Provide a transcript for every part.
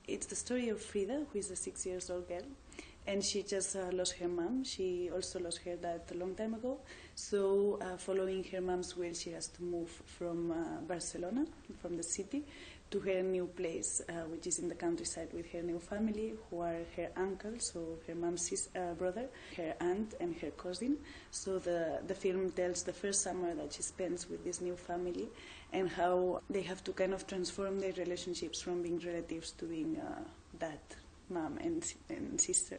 It's the story of Frida, who is a 6-year-old girl, and she just lost her mom. She also lost her dad a long time ago. So following her mom's will, she has to move from Barcelona, from the city, to her new place, which is in the countryside, with her new family, who are her uncle, so her mom's brother, her aunt, and her cousin. So the film tells the first summer that she spends with this new family, and how they have to kind of transform their relationships from being relatives to being dad, mom, and sister,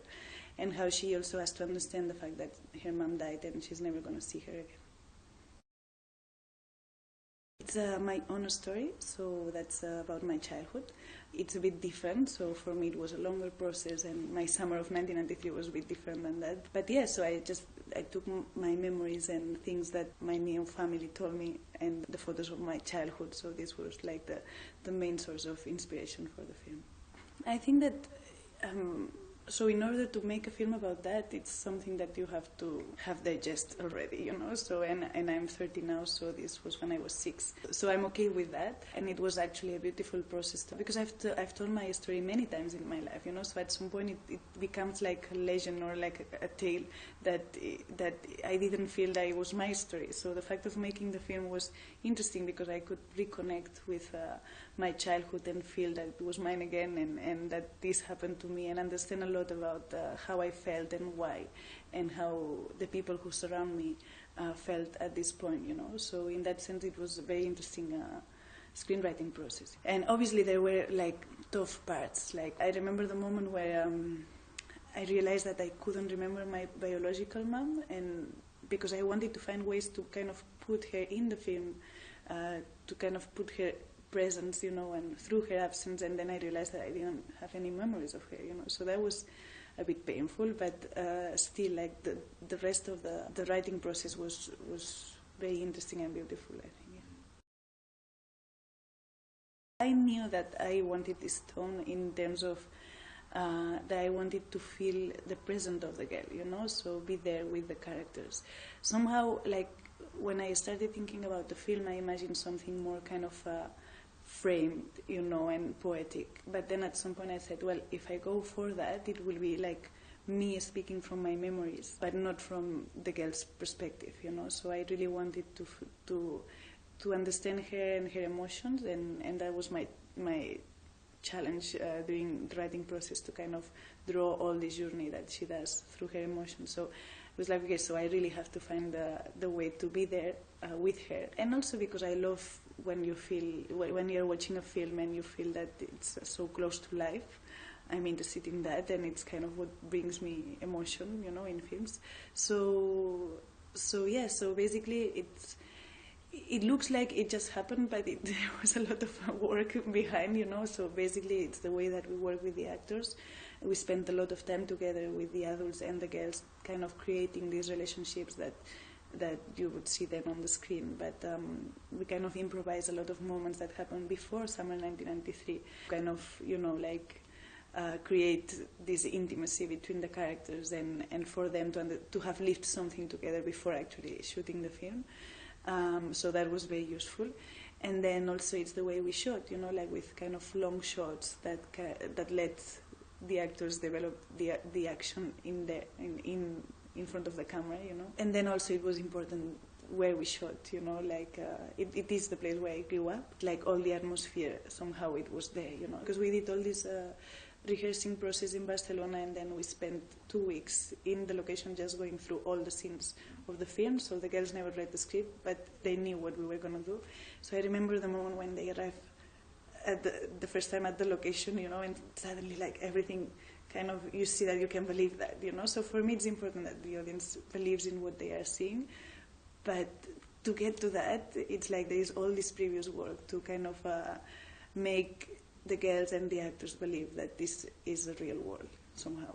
and how she also has to understand the fact that her mom died and she's never going to see her again. It's my own story, so that's about my childhood. It's a bit different, so for me it was a longer process, and my summer of 1993 was a bit different than that. But yeah, so I took my memories and things that my new family told me, and the photos of my childhood, so this was like the main source of inspiration for the film. I think that so in order to make a film about that, it's something that you have to have digest already, you know. So and I'm 30 now, so this was when I was 6. So I'm okay with that, and it was actually a beautiful process because I've told my story many times in my life, you know. So at some point it becomes like a legend or like a tale that I didn't feel that it was my story. So the fact of making the film was interesting because I could reconnect with my childhood and feel that it was mine again, and that this happened to me, and understand a lot about how I felt and why, and how the people who surround me felt at this point, you know. So in that sense, it was a very interesting screenwriting process. And obviously there were like tough parts. Like I remember the moment where I realized that I couldn't remember my biological mom, and because I wanted to find ways to kind of put her in the film, to kind of put her presence, you know, and through her absence, and then I realized that I didn't have any memories of her, you know. So that was a bit painful, but still, like the rest of the writing process was very interesting and beautiful, I think. Yeah. I knew that I wanted this tone in terms of that I wanted to feel the presence of the girl, you know, so be there with the characters. Somehow, like when I started thinking about the film, I imagined something more kind of framed, you know, and poetic. But then at some point I said, well, if I go for that, it will be like me speaking from my memories, but not from the girl's perspective, you know. So I really wanted to understand her and her emotions, and that was my challenge during the writing process, to kind of draw all this journey that she does through her emotions. So it was like, okay, so I really have to find the way to be there with her. And also because I love when you're watching a film and you feel that it's so close to life. I'm interested in that, and it's kind of what brings me emotion, you know, in films. So yeah, so basically it looks like it just happened, but there was a lot of work behind, you know. So basically it's the way that we work with the actors. We spent a lot of time together with the adults and the girls, kind of creating these relationships that you would see them on the screen. But we kind of improvise a lot of moments that happened before summer 1993, kind of, you know, like create this intimacy between the characters, and for them to have lived something together before actually shooting the film. So that was very useful. And then also it's the way we shot, you know, like with kind of long shots that let the actors develop the action in front of the camera, you know. And then also it was important where we shot, you know, like it is the place where I grew up, like all the atmosphere, somehow it was there, you know, because we did all this rehearsing process in Barcelona, and then we spent 2 weeks in the location just going through all the scenes of the film. So the girls never read the script, but they knew what we were going to do. So I remember the moment when they arrived at the first time at the location, you know, and suddenly like everything kind of, you see that you can believe that, you know. So for me it's important that the audience believes in what they are seeing, but to get to that, it's like there is all this previous work to kind of make the girls and the actors believe that this is the real world somehow.